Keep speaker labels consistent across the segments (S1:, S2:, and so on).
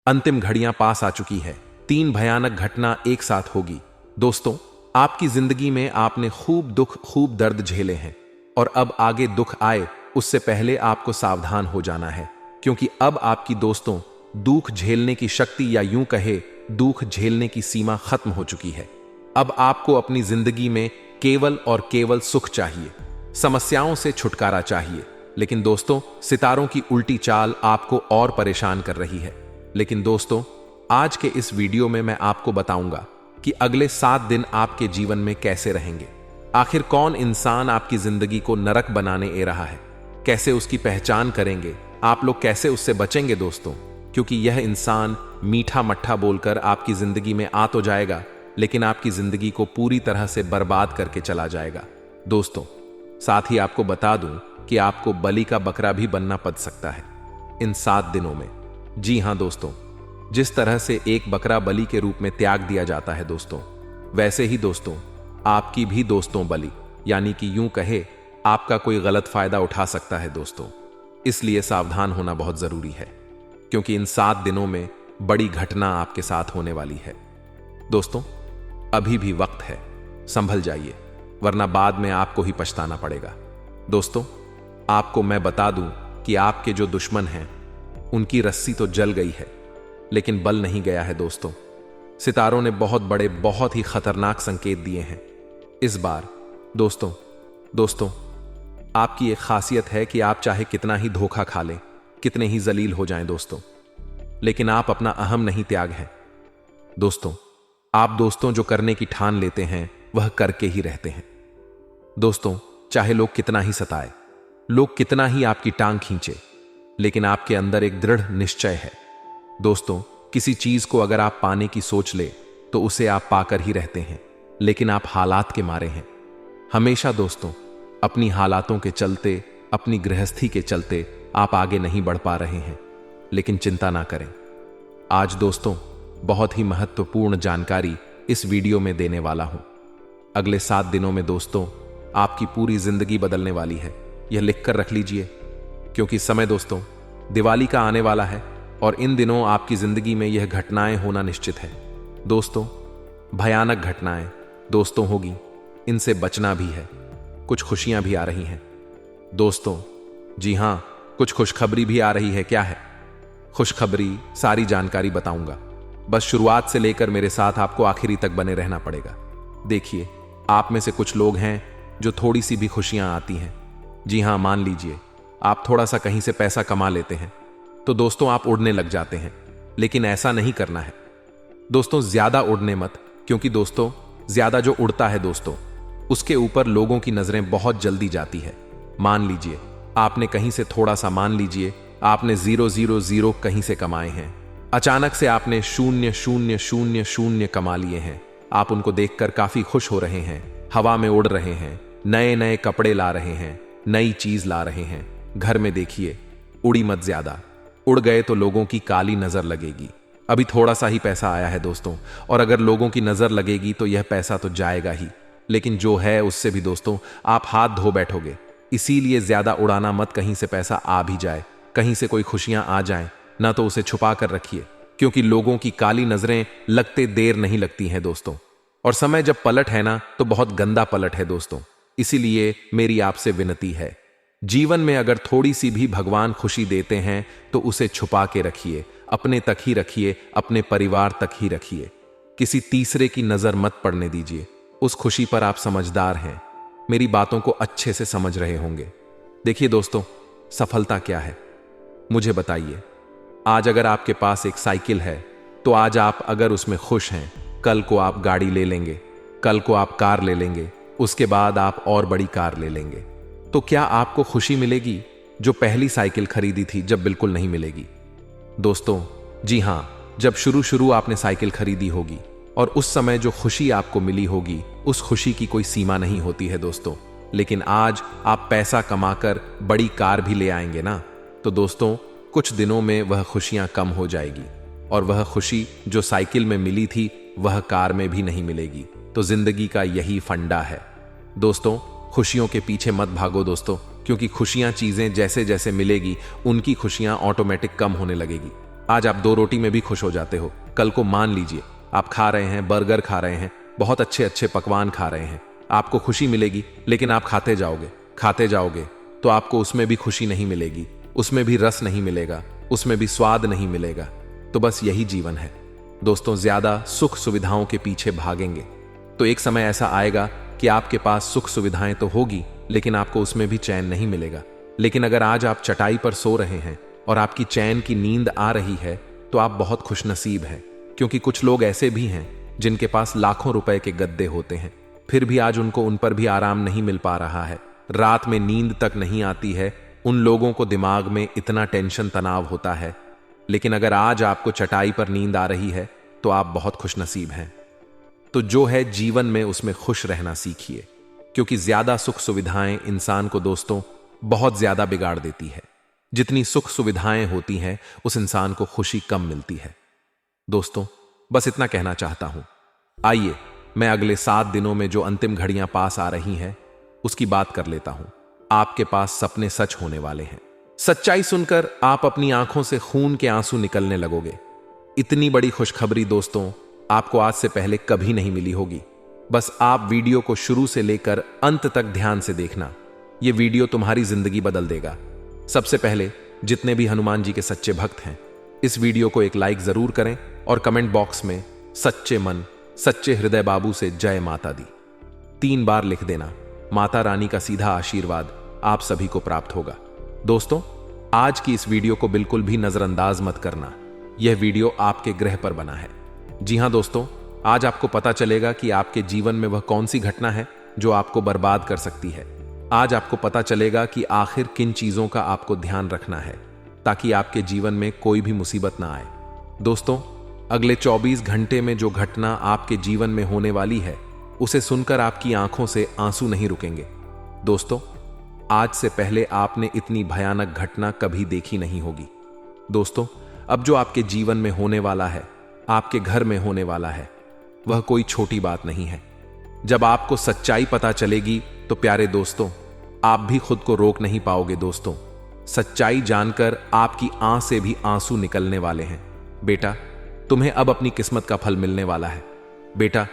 S1: अंतिम घड़ियां पास आ चुकी है। 3 भयानक घटना एक साथ होगी। दोस्तों, आपकी जिंदगी में आपने खूब दुख, खूब दर्द झेले हैं और अब आगे दुख आए उससे पहले आपको सावधान हो जाना है, क्योंकि अब आपकी दोस्तों दुख झेलने की शक्ति या यूं कहे दुख झेलने की सीमा खत्म हो चुकी है। अब आपको अपनी जिंदगी में केवल और केवल सुख चाहिए, समस्याओं से छुटकारा चाहिए। लेकिन दोस्तों, सितारों की उल्टी चाल आपको और परेशान कर रही है। लेकिन दोस्तों, आज के इस वीडियो में मैं आपको बताऊंगा कि अगले 7 दिन आपके जीवन में कैसे रहेंगे। आखिर कौन इंसान आपकी जिंदगी को नरक बनाने ए रहा है, कैसे उसकी पहचान करेंगे, आप लोग कैसे उससे बचेंगे दोस्तों, क्योंकि यह इंसान मीठा मट्ठा बोलकर आपकी जिंदगी में आ तो जाएगा, लेकिन आपकी जिंदगी को पूरी तरह से बर्बाद करके चला जाएगा। दोस्तों, साथ ही आपको बता दूं कि आपको बलि का बकरा भी बनना पड़ सकता है इन 7 दिनों में। जी हां दोस्तों, जिस तरह से एक बकरा बलि के रूप में त्याग दिया जाता है दोस्तों, वैसे ही दोस्तों आपकी भी दोस्तों बलि, यानी कि यूं कहे आपका कोई गलत फायदा उठा सकता है दोस्तों। इसलिए सावधान होना बहुत जरूरी है, क्योंकि इन 7 दिनों में बड़ी घटना आपके साथ होने वाली है। दोस्तों, अभी भी वक्त है, संभल जाइए, वरना बाद में आपको ही पछताना पड़ेगा। दोस्तों, आपको मैं बता दूं कि आपके जो दुश्मन हैं उनकी रस्सी तो जल गई है, लेकिन बल नहीं गया है दोस्तों। सितारों ने बहुत बड़े, बहुत ही खतरनाक संकेत दिए हैं इस बार। दोस्तों, आपकी एक खासियत है कि आप चाहे कितना ही धोखा खा लें, कितने ही जलील हो जाएं दोस्तों, लेकिन आप अपना अहम नहीं त्याग हैं दोस्तों। आप दोस्तों जो करने की ठान लेते हैं वह करके ही रहते हैं दोस्तों। चाहे लोग कितना ही सताए, लोग कितना ही आपकी टांग खींचे, लेकिन आपके अंदर एक दृढ़ निश्चय है दोस्तों। किसी चीज को अगर आप पाने की सोच ले तो उसे आप पाकर ही रहते हैं, लेकिन आप हालात के मारे हैं हमेशा दोस्तों। अपनी हालातों के चलते, अपनी गृहस्थी के चलते आप आगे नहीं बढ़ पा रहे हैं, लेकिन चिंता ना करें। आज दोस्तों बहुत ही महत्वपूर्ण जानकारी इस वीडियो में देने वाला हूं। अगले 7 दिनों में दोस्तों आपकी पूरी जिंदगी बदलने वाली है, यह लिखकर रख लीजिए, क्योंकि समय दोस्तों दिवाली का आने वाला है और इन दिनों आपकी जिंदगी में यह घटनाएं होना निश्चित है दोस्तों। भयानक घटनाएं दोस्तों होगी, इनसे बचना भी है। कुछ खुशियां भी आ रही हैं दोस्तों। जी हां, कुछ खुशखबरी भी आ रही है। क्या है खुशखबरी, सारी जानकारी बताऊंगा, बस शुरुआत से लेकर मेरे साथ आपको आखिरी तक बने रहना पड़ेगा। देखिए, आप में से कुछ लोग हैं जो थोड़ी सी भी खुशियां आती हैं, जी हां, मान लीजिए आप थोड़ा सा कहीं से पैसा कमा लेते हैं तो दोस्तों आप उड़ने लग जाते हैं, लेकिन ऐसा नहीं करना है दोस्तों। ज्यादा उड़ने मत, क्योंकि दोस्तों ज्यादा जो उड़ता है दोस्तों उसके ऊपर लोगों की नजरें बहुत जल्दी जाती है। मान लीजिए आपने कहीं से थोड़ा सा, मान लीजिए आपने 000 कहीं से कमाए हैं, अचानक से आपने 00000 कमा लिए हैं। आप उनको देखकर काफी खुश हो रहे हैं, हवा में उड़ रहे हैं, नए नए कपड़े ला रहे हैं, नई चीज ला रहे हैं। घर में देखिए, उड़ी मत ज्यादा, उड़ गए तो लोगों की काली नजर लगेगी। अभी थोड़ा सा ही पैसा आया है दोस्तों, और अगर लोगों की नजर लगेगी तो यह पैसा तो जाएगा ही, लेकिन जो है उससे भी दोस्तों आप हाथ धो बैठोगे। इसीलिए ज्यादा उड़ाना मत, कहीं से पैसा आ भी जाए, कहीं से कोई खुशियां आ जाएं, ना तो उसे छुपा कर रखिए, क्योंकि लोगों की काली नजरें लगते देर नहीं लगती हैं दोस्तों। और समय जब पलट है ना, तो बहुत गंदा पलट है दोस्तों। इसीलिए मेरी आपसे विनती है, जीवन में अगर थोड़ी सी भी भगवान खुशी देते हैं तो उसे छुपा के रखिए, अपने तक ही रखिए, अपने परिवार तक ही रखिए, किसी तीसरे की नजर मत पड़ने दीजिए। उस खुशी पर आप समझदार हैं, मेरी बातों को अच्छे से समझ रहे होंगे। देखिए दोस्तों, सफलता क्या है मुझे बताइए। आज अगर आपके पास एक साइकिल है तो आज आप अगर उसमें खुश हैं, कल को आप गाड़ी ले लेंगे, कल को आप कार ले लेंगे, उसके बाद आप और बड़ी कार ले लेंगे। तो क्या आपको खुशी मिलेगी जो पहली साइकिल खरीदी थी जब? बिल्कुल नहीं मिलेगी दोस्तों। जी हां, जब शुरू आपने साइकिल खरीदी होगी और उस समय जो खुशी आपको मिली होगी, उस खुशी की कोई सीमा नहीं होती है दोस्तों। लेकिन आज आप पैसा कमाकर बड़ी कार भी ले आएंगे ना, तो दोस्तों कुछ दिनों में वह खुशियां कम हो जाएगी और वह खुशी जो साइकिल में मिली थी वह कार में भी नहीं मिलेगी। तो जिंदगी का यही फंडा है दोस्तों। खुशियों के पीछे मत भागो दोस्तों, क्योंकि खुशियां चीजें जैसे जैसे मिलेगी उनकी खुशियां ऑटोमेटिक कम होने लगेगी। आज आप 2 रोटी में भी खुश हो जाते हो, कल को मान लीजिए आप खा रहे हैं, बर्गर खा रहे हैं, बहुत अच्छे अच्छे पकवान खा रहे हैं, आपको खुशी मिलेगी, लेकिन आप खाते जाओगे तो आपको उसमें भी खुशी नहीं मिलेगी, उसमें भी रस नहीं मिलेगा, उसमें भी स्वाद नहीं मिलेगा। तो बस यही जीवन है दोस्तों, ज्यादा सुख सुविधाओं के पीछे भागेंगे तो एक समय ऐसा आएगा कि आपके पास सुख सुविधाएं तो होगी, लेकिन आपको उसमें भी चैन नहीं मिलेगा। लेकिन अगर आज आप चटाई पर सो रहे हैं और आपकी चैन की नींद आ रही है तो आप बहुत खुशनसीब हैं, क्योंकि कुछ लोग ऐसे भी हैं जिनके पास लाखों रुपए के गद्दे होते हैं, फिर भी आज उनको उन पर भी आराम नहीं मिल पा रहा है, रात में नींद तक नहीं आती है, उन लोगों को दिमाग में इतना टेंशन तनाव होता है। लेकिन अगर आज आपको चटाई पर नींद आ रही है तो आप बहुत खुशनसीब हैं। तो जो है जीवन में उसमें खुश रहना सीखिए, क्योंकि ज्यादा सुख सुविधाएं इंसान को दोस्तों बहुत ज्यादा बिगाड़ देती है। जितनी सुख सुविधाएं होती हैं उस इंसान को खुशी कम मिलती है। दोस्तों बस इतना कहना चाहता हूं। आइए मैं अगले 7 दिनों में जो अंतिम घड़ियां पास आ रही हैं उसकी बात कर लेता हूं। आपके पास सपने सच होने वाले हैं। सच्चाई सुनकर आप अपनी आंखों से खून के आंसू निकलने लगोगे। इतनी बड़ी खुशखबरी दोस्तों आपको आज से पहले कभी नहीं मिली होगी। बस आप वीडियो को शुरू से लेकर अंत तक ध्यान से देखना, यह वीडियो तुम्हारी जिंदगी बदल देगा। सबसे पहले जितने भी हनुमान जी के सच्चे भक्त हैं, इस वीडियो को एक लाइक जरूर करें और कमेंट बॉक्स में सच्चे मन सच्चे हृदय बाबू से जय माता दी 3 बार लिख देना। माता रानी का सीधा आशीर्वाद आप सभी को प्राप्त होगा। दोस्तों आज की इस वीडियो को बिल्कुल भी नजरअंदाज मत करना, यह वीडियो आपके ग्रह पर बना है। जी हां दोस्तों, आज आपको पता चलेगा कि आपके जीवन में वह कौन सी घटना है जो आपको बर्बाद कर सकती है। आज आपको पता चलेगा कि आखिर किन चीजों का आपको ध्यान रखना है ताकि आपके जीवन में कोई भी मुसीबत ना आए। दोस्तों अगले 24 घंटे में जो घटना आपके जीवन में होने वाली है उसे सुनकर आपकी आंखों से आंसू नहीं रुकेंगे। दोस्तों आज से पहले आपने इतनी भयानक घटना कभी देखी नहीं होगी। दोस्तों अब जो आपके जीवन में होने वाला है, आपके घर में होने वाला है, वह कोई छोटी बात नहीं है। जब आपको सच्चाई पता चलेगी तो प्यारे दोस्तों आप भी खुद को रोक नहीं पाओगे। दोस्तों सच्चाई जानकर आपकी आंख से भी आंसू निकलने वाले हैं। बेटा तुम्हें अब अपनी किस्मत का फल मिलने वाला है। बेटा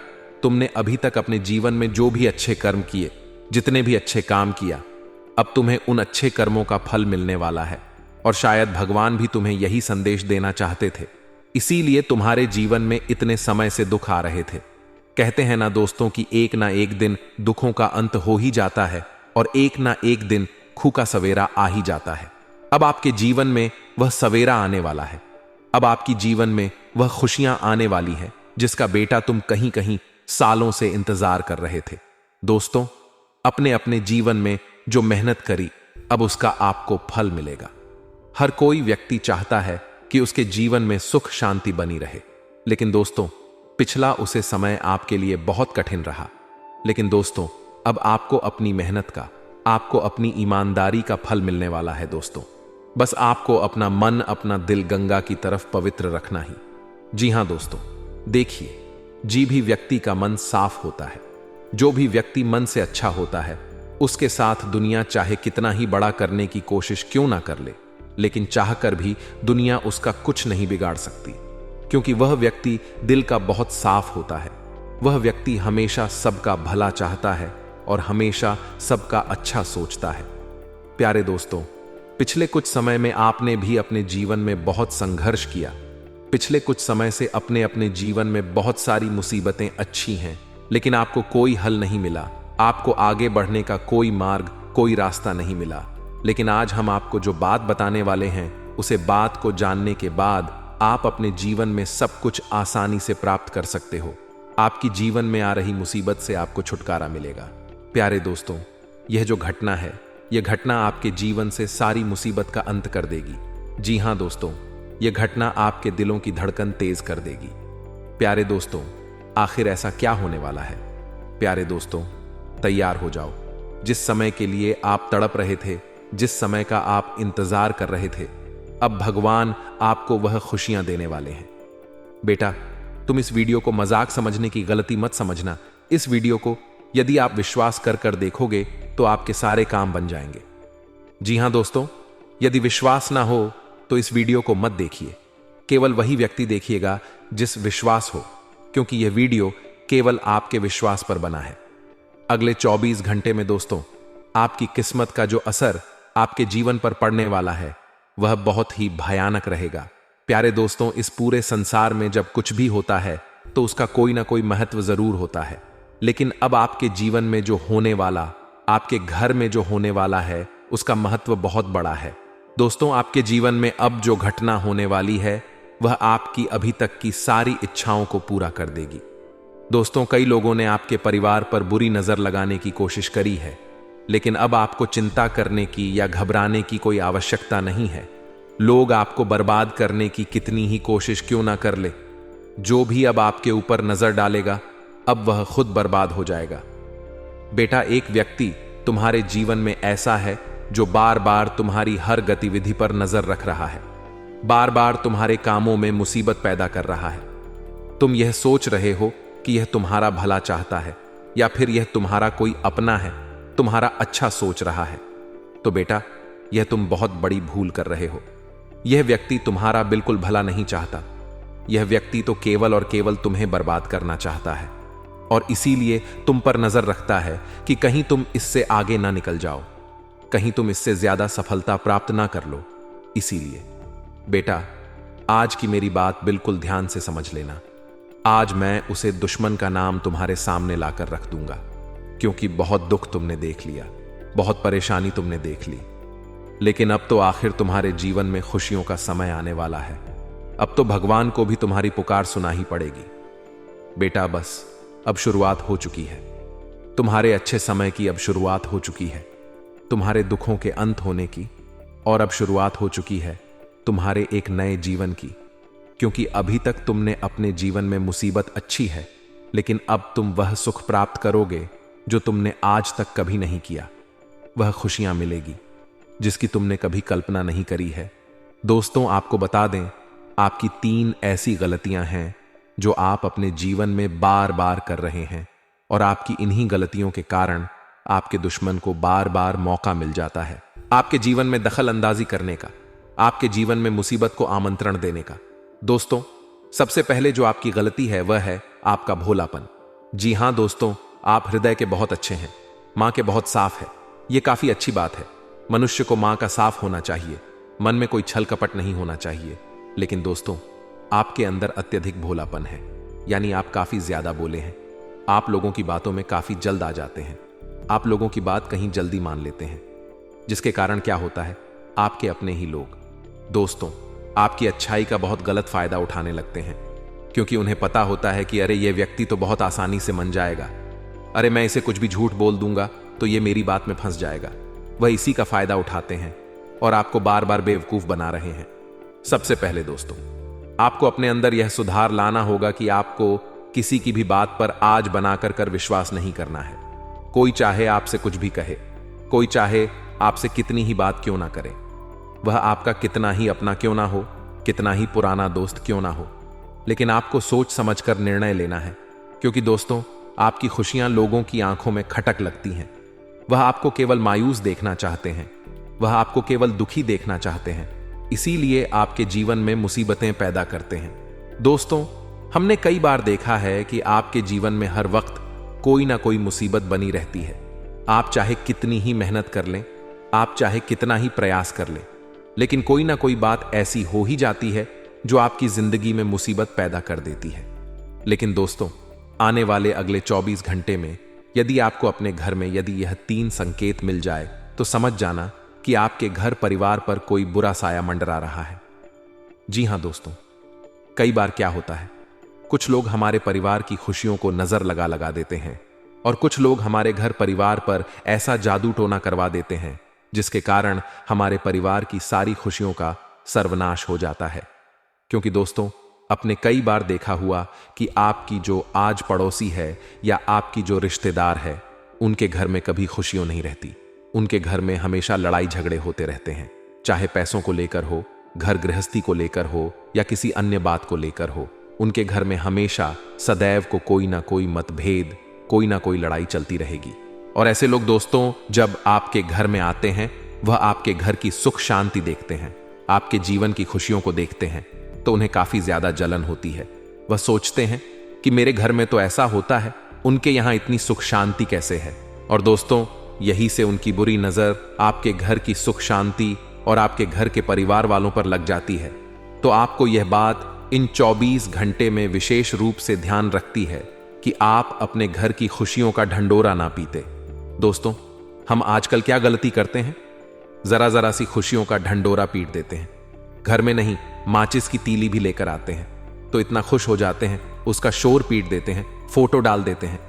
S1: तुमने अभी तक अपने जीवन में जो भी अच्छे कर्म किए, जितने भी अच्छे काम किया, अब तुम्हें उन अच्छे कर्मों का फल मिलने वाला है। और शायद भगवान भी तुम्हें यही संदेश देना चाहते थे, इसीलिए तुम्हारे जीवन में इतने समय से दुख आ रहे थे। कहते हैं ना दोस्तों कि एक ना एक दिन दुखों का अंत हो ही जाता है और एक ना एक दिन खूह का सवेरा आ ही जाता है। अब आपके जीवन में वह सवेरा आने वाला है। अब आपकी जीवन में वह खुशियां आने वाली हैं जिसका बेटा तुम कहीं कहीं सालों से इंतजार कर रहे थे। दोस्तों अपने अपने जीवन में जो मेहनत करी अब उसका आपको फल मिलेगा। हर कोई व्यक्ति चाहता है कि उसके जीवन में सुख शांति बनी रहे, लेकिन दोस्तों पिछला उसे समय आपके लिए बहुत कठिन रहा। लेकिन दोस्तों अब आपको अपनी मेहनत का, आपको अपनी ईमानदारी का फल मिलने वाला है। दोस्तों बस आपको अपना मन अपना दिल गंगा की तरफ पवित्र रखना ही। जी हां दोस्तों देखिए, जी भी व्यक्ति का मन साफ होता है, जो भी व्यक्ति मन से अच्छा होता है, उसके साथ दुनिया चाहे कितना ही बड़ा करने की कोशिश क्यों ना कर ले, लेकिन चाहकर भी दुनिया उसका कुछ नहीं बिगाड़ सकती, क्योंकि वह व्यक्ति दिल का बहुत साफ होता है। वह व्यक्ति हमेशा सबका भला चाहता है और हमेशा सबका अच्छा सोचता है। प्यारे दोस्तों पिछले कुछ समय में आपने भी अपने जीवन में बहुत संघर्ष किया। पिछले कुछ समय से अपने अपने जीवन में बहुत सारी मुसीबतें अच्छी हैं, लेकिन आपको कोई हल नहीं मिला, आपको आगे बढ़ने का कोई मार्ग, कोई रास्ता नहीं मिला। लेकिन आज हम आपको जो बात बताने वाले हैं, उसे बात को जानने के बाद आप अपने जीवन में सब कुछ आसानी से प्राप्त कर सकते हो। आपकी जीवन में आ रही मुसीबत से आपको छुटकारा मिलेगा। प्यारे दोस्तों यह जो घटना है, यह घटना आपके जीवन से सारी मुसीबत का अंत कर देगी। जी हां दोस्तों, यह घटना आपके दिलों की धड़कन तेज कर देगी। प्यारे दोस्तों आखिर ऐसा क्या होने वाला है? प्यारे दोस्तों तैयार हो जाओ। जिस समय के लिए आप तड़प रहे थे, जिस समय का आप इंतजार कर रहे थे, अब भगवान आपको वह खुशियां देने वाले हैं। बेटा तुम इस वीडियो को मजाक समझने की गलती मत समझना। इस वीडियो को यदि आप विश्वास कर कर देखोगे तो आपके सारे काम बन जाएंगे। जी हां दोस्तों, यदि विश्वास ना हो तो इस वीडियो को मत देखिए। केवल वही व्यक्ति देखिएगा जिस विश्वास हो, क्योंकि यह वीडियो केवल आपके विश्वास पर बना है। अगले 24 घंटे में दोस्तों, आपकी किस्मत का जो असर आपके जीवन पर पड़ने वाला है वह बहुत ही भयानक रहेगा। प्यारे दोस्तों, इस पूरे संसार में जब कुछ भी होता है तो उसका कोई ना कोई महत्व जरूर होता है, लेकिन अब आपके जीवन में जो होने वाला, आपके घर में जो होने वाला है, उसका महत्व बहुत बड़ा है। दोस्तों, आपके जीवन में अब जो घटना होने वाली है वह आपकी अभी तक की सारी इच्छाओं को पूरा कर देगी। दोस्तों, कई लोगों ने आपके परिवार पर बुरी नजर लगाने की कोशिश करी है, लेकिन अब आपको चिंता करने की या घबराने की कोई आवश्यकता नहीं है। लोग आपको बर्बाद करने की कितनी ही कोशिश क्यों ना कर ले, जो भी अब आपके ऊपर नजर डालेगा अब वह खुद बर्बाद हो जाएगा। बेटा, एक व्यक्ति तुम्हारे जीवन में ऐसा है जो बार बार तुम्हारी हर गतिविधि पर नजर रख रहा है, बार बार तुम्हारे कामों में मुसीबत पैदा कर रहा है। तुम यह सोच रहे हो कि यह तुम्हारा भला चाहता है या फिर यह तुम्हारा कोई अपना है, तुम्हारा अच्छा सोच रहा है। तो बेटा, यह तुम बहुत बड़ी भूल कर रहे हो। यह व्यक्ति तुम्हारा बिल्कुल भला नहीं चाहता। यह व्यक्ति तो केवल और केवल तुम्हें बर्बाद करना चाहता है और इसीलिए तुम पर नजर रखता है कि कहीं तुम इससे आगे ना निकल जाओ, कहीं तुम इससे ज्यादा सफलता प्राप्त ना कर लो। इसीलिए बेटा, आज की मेरी बात बिल्कुल ध्यान से समझ लेना। आज मैं उसे दुश्मन का नाम तुम्हारे सामने लाकर रख दूंगा, क्योंकि बहुत दुख तुमने देख लिया, बहुत परेशानी तुमने देख ली, लेकिन अब तो आखिर तुम्हारे जीवन में खुशियों का समय आने वाला है। अब तो भगवान को भी तुम्हारी पुकार सुना ही पड़ेगी। बेटा, बस अब शुरुआत हो चुकी है। तुम्हारे अच्छे समय की अब शुरुआत हो चुकी है, तुम्हारे दुखों के अंत होने की, और अब शुरुआत हो चुकी है तुम्हारे एक नए जीवन की। क्योंकि अभी तक तुमने अपने जीवन में मुसीबत अच्छी है, लेकिन अब तुम वह सुख प्राप्त करोगे जो तुमने आज तक कभी नहीं किया। वह खुशियां मिलेगी जिसकी तुमने कभी कल्पना नहीं करी है। दोस्तों, आपको बता दें, आपकी 3 ऐसी गलतियां हैं जो आप अपने जीवन में बार बार कर रहे हैं, और आपकी इन्हीं गलतियों के कारण आपके दुश्मन को बार बार मौका मिल जाता है आपके जीवन में दखल अंदाजी करने का, आपके जीवन में मुसीबत को आमंत्रण देने का। दोस्तों, सबसे पहले जो आपकी गलती है वह है आपका भोलापन। जी हां दोस्तों, आप हृदय के बहुत अच्छे हैं, मां के बहुत साफ है। यह काफी अच्छी बात है। मनुष्य को मां का साफ होना चाहिए, मन में कोई छल कपट नहीं होना चाहिए। लेकिन दोस्तों, आपके अंदर अत्यधिक भोलापन है, यानी आप काफी ज्यादा बोले हैं। आप लोगों की बातों में काफी जल्द आ जाते हैं, आप लोगों की बात कहीं जल्दी मान लेते हैं, जिसके कारण क्या होता है, आपके अपने ही लोग दोस्तों आपकी अच्छाई का बहुत गलत फायदा उठाने लगते हैं, क्योंकि उन्हें पता होता है कि अरे यह व्यक्ति तो बहुत आसानी से मन जाएगा, अरे मैं इसे कुछ भी झूठ बोल दूंगा तो ये मेरी बात में फंस जाएगा। वह इसी का फायदा उठाते हैं और आपको बार बार बेवकूफ बना रहे हैं। सबसे पहले दोस्तों, आपको अपने अंदर यह सुधार लाना होगा कि आपको किसी की भी बात पर आज बनाकर कर विश्वास नहीं करना है। कोई चाहे आपसे कुछ भी कहे, कोई चाहे आपसे कितनी ही बात क्यों ना करे, वह आपका कितना ही अपना क्यों ना हो, कितना ही पुराना दोस्त क्यों ना हो, लेकिन आपको सोच समझकर निर्णय लेना है। क्योंकि दोस्तों, आपकी खुशियां लोगों की आंखों में खटक लगती हैं। वह आपको केवल मायूस देखना चाहते हैं, वह आपको केवल दुखी देखना चाहते हैं, इसीलिए आपके जीवन में मुसीबतें पैदा करते हैं। दोस्तों, हमने कई बार देखा है कि आपके जीवन में हर वक्त कोई ना कोई मुसीबत बनी रहती है। आप चाहे कितनी ही मेहनत कर लें, आप चाहे कितना ही प्रयास कर लें, लेकिन कोई ना कोई बात ऐसी हो ही जाती है जो आपकी जिंदगी में मुसीबत पैदा कर देती है। लेकिन दोस्तों, आने वाले अगले 24 घंटे में यदि आपको अपने घर में यदि यह 3 संकेत मिल जाए तो समझ जाना कि आपके घर परिवार पर कोई बुरा साया मंडरा रहा है। जी हां दोस्तों, कई बार क्या होता है, कुछ लोग हमारे परिवार की खुशियों को नजर लगा लगा देते हैं और कुछ लोग हमारे घर परिवार पर ऐसा जादू टोना करवा देते हैं जिसके कारण हमारे परिवार की सारी खुशियों का सर्वनाश हो जाता है। क्योंकि दोस्तों, अपने कई बार देखा हुआ कि आपकी जो आज पड़ोसी है या आपकी जो रिश्तेदार है, उनके घर में कभी खुशियों नहीं रहती। उनके घर में हमेशा लड़ाई झगड़े होते रहते हैं, चाहे पैसों को लेकर हो, घर गृहस्थी को लेकर हो या किसी अन्य बात को लेकर हो। उनके घर में हमेशा सदैव को कोई ना कोई मतभेद, कोई ना कोई लड़ाई चलती रहेगी। और ऐसे लोग दोस्तों जब आपके घर में आते हैं, वह आपके घर की सुख शांति देखते हैं, आपके जीवन की खुशियों को देखते हैं, तो उन्हें काफी ज्यादा जलन होती है। वह सोचते हैं कि मेरे घर में तो ऐसा होता है, उनके यहां इतनी सुख शांति कैसे है। और दोस्तों, यही से उनकी बुरी नजर आपके घर की सुख शांति और आपके घर के परिवार वालों पर लग जाती है। तो आपको यह बात इन 24 घंटे में विशेष रूप से ध्यान रखती है कि आप अपने घर की खुशियों का ढंडोरा ना पीते। दोस्तों, हम आजकल क्या गलती करते हैं? जरा जरा सी खुशियों का ढंडोरा पीट देते हैं। घर में नहीं, माचिस की तीली भी लेकर आते हैं तो इतना खुश हो जाते हैं, उसका शोर पीट देते हैं, फोटो डाल देते हैं,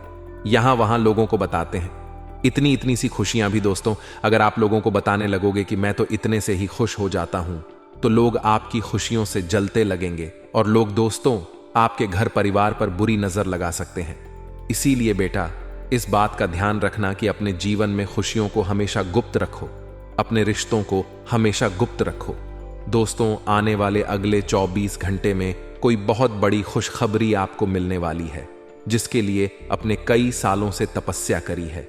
S1: यहां वहां लोगों को बताते हैं। इतनी इतनी सी खुशियां भी दोस्तों, अगर आप लोगों को बताने लगोगे कि मैं तो इतने से ही खुश हो जाता हूं, तो लोग आपकी खुशियों से जलते लगेंगे और लोग दोस्तों आपके घर परिवार पर बुरी नजर लगा सकते हैं। इसीलिए बेटा, इस बात का ध्यान रखना कि अपने जीवन में खुशियों को हमेशा गुप्त रखो, अपने रिश्तों को हमेशा गुप्त रखो। दोस्तों, आने वाले अगले 24 घंटे में कोई बहुत बड़ी खुशखबरी आपको मिलने वाली है, जिसके लिए अपने कई सालों से तपस्या करी है।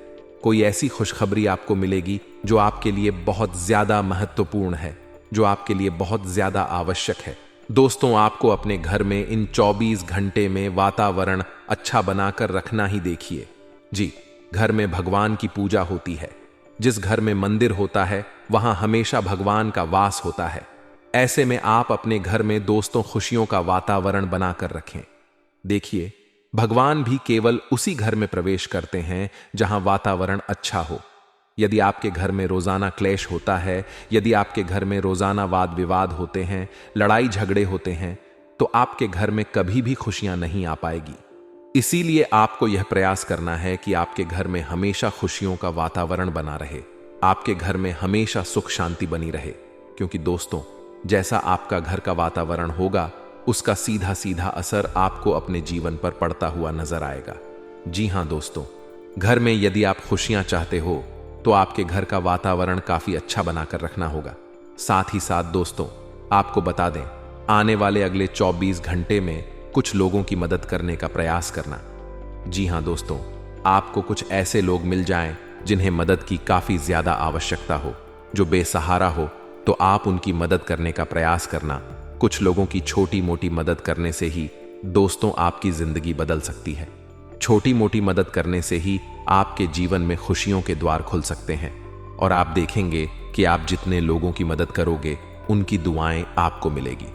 S1: कोई ऐसी खुशखबरी आपको मिलेगी जो आपके लिए बहुत ज्यादा महत्वपूर्ण है, जो आपके लिए बहुत ज्यादा आवश्यक है। दोस्तों, आपको अपने घर में इन 24 घंटे में वातावरण अच्छा बनाकर रखना ही देखिए। जी, घर में भगवान की पूजा होती है। जिस घर में मंदिर होता है वहां हमेशा भगवान का वास होता है। ऐसे में आप अपने घर में दोस्तों खुशियों का वातावरण बनाकर रखें। देखिए, भगवान भी केवल उसी घर में प्रवेश करते हैं जहां वातावरण अच्छा हो। यदि आपके घर में रोजाना क्लेश होता है, यदि आपके घर में रोजाना वाद विवाद होते हैं, लड़ाई झगड़े होते हैं, तो आपके घर में कभी भी खुशियां नहीं आ पाएगी। इसीलिए आपको यह प्रयास करना है कि आपके घर में हमेशा खुशियों का वातावरण बना रहे, आपके घर में हमेशा सुख शांति बनी रहे। क्योंकि दोस्तों, जैसा आपका घर का वातावरण होगा, उसका सीधा सीधा असर आपको अपने जीवन पर पड़ता हुआ नजर आएगा। जी हां दोस्तों, घर में यदि आप खुशियां चाहते हो तो आपके घर का वातावरण काफी अच्छा बनाकर रखना होगा। साथ ही साथ दोस्तों, आपको बता दें, आने वाले अगले 24 घंटे में कुछ लोगों की मदद करने का प्रयास करना। जी हां दोस्तों, आपको कुछ ऐसे लोग मिल जाएं जिन्हें मदद की काफी ज्यादा आवश्यकता हो, जो बेसहारा हो, तो आप उनकी मदद करने का प्रयास करना। कुछ लोगों की छोटी मोटी मदद करने से ही दोस्तों आपकी जिंदगी बदल सकती है। छोटी मोटी मदद करने से ही आपके जीवन में खुशियों के द्वार खुल सकते हैं और आप देखेंगे कि आप जितने लोगों की मदद करोगे, उनकी दुआएं आपको मिलेगी।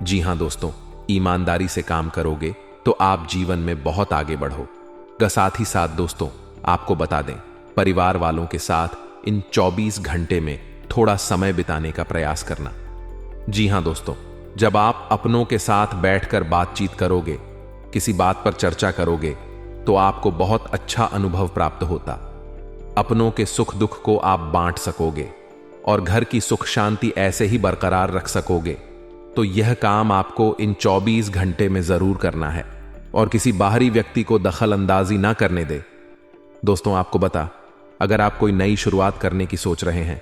S1: जी हां दोस्तों, ईमानदारी से काम करोगे तो आप जीवन में बहुत आगे बढ़ोगे। साथ ही साथ दोस्तों, आपको बता दें, परिवार वालों के साथ इन 24 घंटे में थोड़ा समय बिताने का प्रयास करना। जी हां दोस्तों, जब आप अपनों के साथ बैठकर बातचीत करोगे, किसी बात पर चर्चा करोगे, तो आपको बहुत अच्छा अनुभव प्राप्त होता। अपनों के सुख दुख को आप बांट सकोगे और घर की सुख शांति ऐसे ही बरकरार रख सकोगे। तो यह काम आपको इन 24 घंटे में जरूर करना है और किसी बाहरी व्यक्ति को दखल अंदाजी ना करने दे। दोस्तों, आपको बता, अगर आप कोई नई शुरुआत करने की सोच रहे हैं,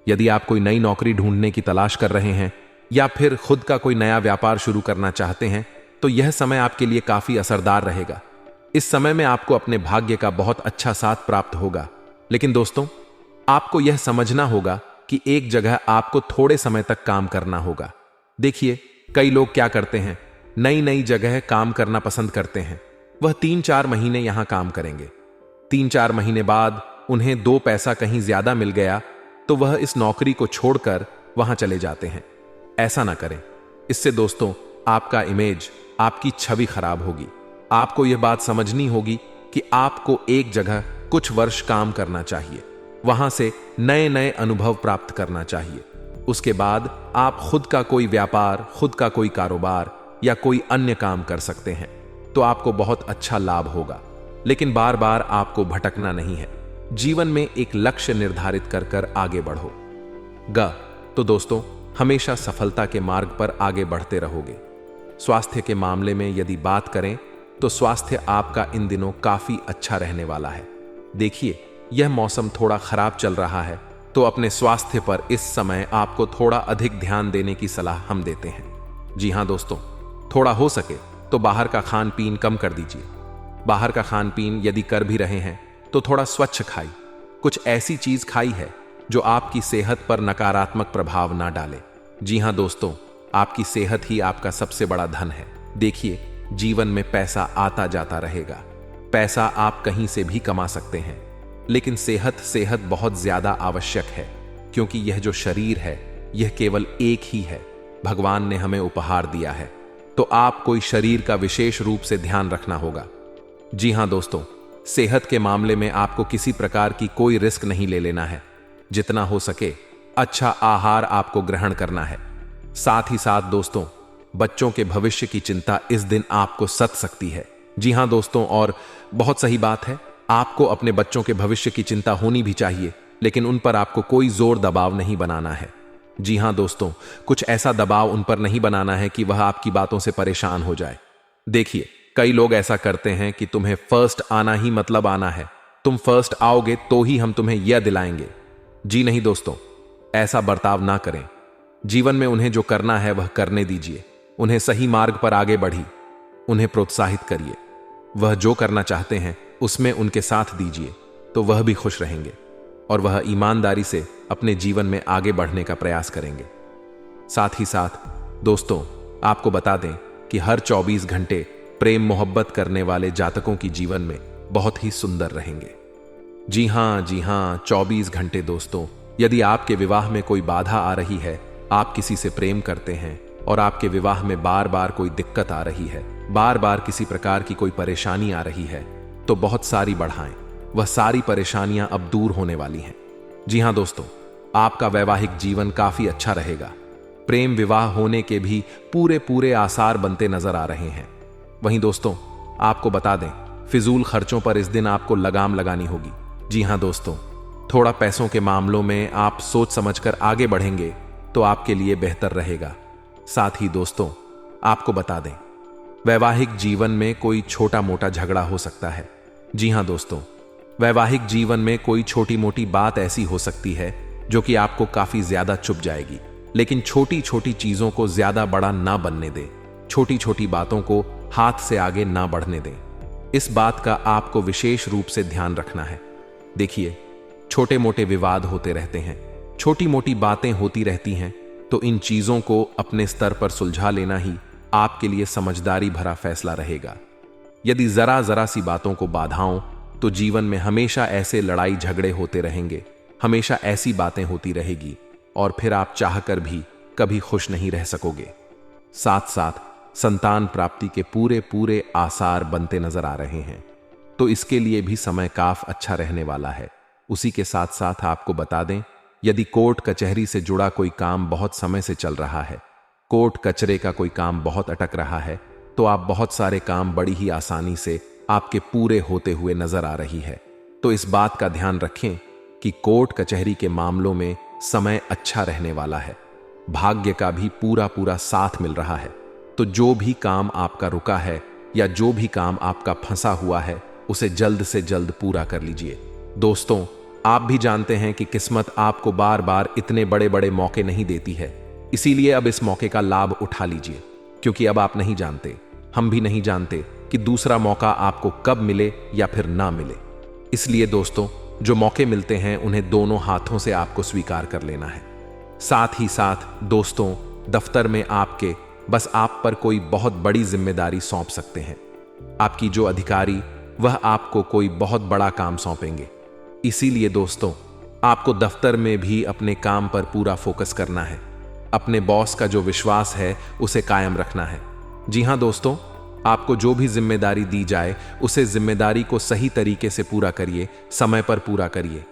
S1: यदि आप कोई नई नौकरी ढूंढने की तलाश कर रहे हैं या फिर खुद का कोई नया व्यापार शुरू करना चाहते हैं, तो यह समय आपके लिए काफी असरदार रहेगा। इस समय में आपको अपने भाग्य का बहुत अच्छा साथ प्राप्त होगा। लेकिन दोस्तों, आपको यह समझना होगा कि एक जगह आपको थोड़े समय तक काम करना होगा। देखिए, कई लोग क्या करते हैं, नई नई जगह काम करना पसंद करते हैं। वह 3-4 महीने यहां काम करेंगे। 3-4 महीने बाद उन्हें 2 पैसा कहीं ज्यादा मिल गया तो वह इस नौकरी को छोड़कर वहां चले जाते हैं। ऐसा ना करें। इससे दोस्तों आपका इमेज, आपकी छवि खराब होगी। आपको यह बात समझनी होगी कि आपको एक जगह कुछ वर्ष काम करना चाहिए, वहां से नए नए अनुभव प्राप्त करना चाहिए। उसके बाद आप खुद का कोई व्यापार, खुद का कोई कारोबार या कोई अन्य काम कर सकते हैं, तो आपको बहुत अच्छा लाभ होगा। लेकिन बार बार आपको भटकना नहीं है। जीवन में एक लक्ष्य निर्धारित कर कर आगे बढ़ो। तो दोस्तों, हमेशा सफलता के मार्ग पर आगे बढ़ते रहोगे। स्वास्थ्य के मामले में यदि बात करें तो स्वास्थ्य आपका इन दिनों काफी अच्छा रहने वाला है। देखिए, यह मौसम थोड़ा खराब चल रहा है, तो अपने स्वास्थ्य पर इस समय आपको थोड़ा अधिक ध्यान देने की सलाह हम देते हैं। जी हां दोस्तों, थोड़ा हो सके तो बाहर का खान पीन कम कर दीजिए। बाहर का खान पीन यदि कर भी रहे हैं तो थोड़ा स्वच्छ खाई, कुछ ऐसी चीज खाई है जो आपकी सेहत पर नकारात्मक प्रभाव ना डाले। जी हां दोस्तों, आपकी सेहत ही आपका सबसे बड़ा धन है। देखिए, जीवन में पैसा आता जाता रहेगा। पैसा आप कहीं से भी कमा सकते हैं, लेकिन सेहत बहुत ज्यादा आवश्यक है, क्योंकि यह जो शरीर है यह केवल एक ही है, भगवान ने हमें उपहार दिया है। तो आप कोई शरीर का विशेष रूप से ध्यान रखना होगा। जी हां दोस्तों, सेहत के मामले में आपको किसी प्रकार की कोई रिस्क नहीं ले लेना है। जितना हो सके अच्छा आहार आपको ग्रहण करना है। साथ ही साथ दोस्तों, बच्चों के भविष्य की चिंता इस दिन आपको सता सकती है। जी हां दोस्तों, और बहुत सही बात है, आपको अपने बच्चों के भविष्य की चिंता होनी भी चाहिए, लेकिन उन पर आपको कोई जोर दबाव नहीं बनाना है। जी हां दोस्तों, कुछ ऐसा दबाव उन पर नहीं बनाना है कि वह आपकी बातों से परेशान हो जाए। देखिए, कई लोग ऐसा करते हैं कि तुम्हें फर्स्ट आना ही मतलब आना है, तुम फर्स्ट आओगे तो ही हम तुम्हें यह दिलाएंगे। जी नहीं दोस्तों, ऐसा बर्ताव ना करें। जीवन में उन्हें जो करना है वह करने दीजिए। उन्हें सही मार्ग पर आगे बढ़ी, उन्हें प्रोत्साहित करिए। वह जो करना चाहते हैं उसमें उनके साथ दीजिए, तो वह भी खुश रहेंगे और वह ईमानदारी से अपने जीवन में आगे बढ़ने का प्रयास करेंगे। साथ ही साथ दोस्तों, आपको बता दें कि हर 24 घंटे प्रेम मोहब्बत करने वाले जातकों की जीवन में बहुत ही सुंदर रहेंगे। जी हां, 24 घंटे दोस्तों। यदि आपके विवाह में कोई बाधा आ रही है, आप किसी से प्रेम करते हैं और आपके विवाह में बार बार कोई दिक्कत आ रही है, बार बार किसी प्रकार की कोई परेशानी आ रही है, तो बहुत सारी बढ़ाएं। वह सारी परेशानियां अब दूर होने वाली हैं। जी हां दोस्तों, आपका वैवाहिक जीवन काफी अच्छा रहेगा। प्रेम विवाह होने के भी पूरे आसार बनते नजर आ रहे हैं। वहीं दोस्तों, आपको बता दें, फिजूल खर्चों पर इस दिन आपको लगाम लगानी होगी। जी हां दोस्तों, थोड़ा पैसों के मामलों में आप सोच समझकर आगे बढ़ेंगे तो आपके लिए बेहतर रहेगा। साथ ही दोस्तों, आपको बता दें, वैवाहिक जीवन में कोई छोटा मोटा झगड़ा हो सकता है। जी हां दोस्तों, वैवाहिक जीवन में कोई छोटी मोटी बात ऐसी हो सकती है जो कि आपको काफी ज्यादा चुभ जाएगी, लेकिन छोटी छोटी चीजों को ज्यादा बड़ा ना बनने दें। छोटी छोटी बातों को हाथ से आगे ना बढ़ने दें। इस बात का आपको विशेष रूप से ध्यान रखना है। देखिए, छोटे मोटे विवाद होते रहते हैं, छोटी मोटी बातें होती रहती हैं, तो इन चीजों को अपने स्तर पर सुलझा लेना ही आपके लिए समझदारी भरा फैसला रहेगा। यदि जरा सी बातों को बाधाओं तो जीवन में हमेशा ऐसे लड़ाई झगड़े होते रहेंगे, हमेशा ऐसी बातें होती रहेगी और फिर आप चाहकर भी कभी खुश नहीं रह सकोगे। साथ साथ संतान प्राप्ति के पूरे आसार बनते नजर आ रहे हैं, तो इसके लिए भी समय काफी अच्छा रहने वाला है। उसी के साथ साथ आपको बता दें, यदि कोर्ट कचहरी से जुड़ा कोई काम बहुत समय से चल रहा है, कोर्ट कचरे का कोई काम बहुत अटक रहा है, तो आप बहुत सारे काम बड़ी ही आसानी से आपके पूरे होते हुए नजर आ रही है। तो इस बात का ध्यान रखें कि कोर्ट कचहरी के मामलों में समय अच्छा रहने वाला है। भाग्य का भी पूरा साथ मिल रहा है। तो जो भी काम आपका रुका है या जो भी काम आपका फंसा हुआ है, उसे जल्द से जल्द पूरा कर लीजिए। दोस्तों, आप भी जानते हैं कि किस्मत आपको बार बार इतने बड़े बड़े मौके नहीं देती है, इसीलिए अब इस मौके का लाभ उठा लीजिए, क्योंकि अब आप नहीं जानते, हम भी नहीं जानते कि दूसरा मौका आपको कब मिले या फिर ना मिले। इसलिए दोस्तों, जो मौके मिलते हैं उन्हें दोनों हाथों से आपको स्वीकार कर लेना है। साथ ही साथ दोस्तों, दफ्तर में आपके बस आप पर कोई बहुत बड़ी जिम्मेदारी सौंप सकते हैं। आपकी जो अधिकारी वह आपको कोई बहुत बड़ा काम सौंपेंगे। इसीलिए दोस्तों, आपको दफ्तर में भी अपने काम पर पूरा फोकस करना है। अपने बॉस का जो विश्वास है उसे कायम रखना है। जी हां दोस्तों, आपको जो भी जिम्मेदारी दी जाए उसे जिम्मेदारी को सही तरीके से पूरा करिए, समय पर पूरा करिए।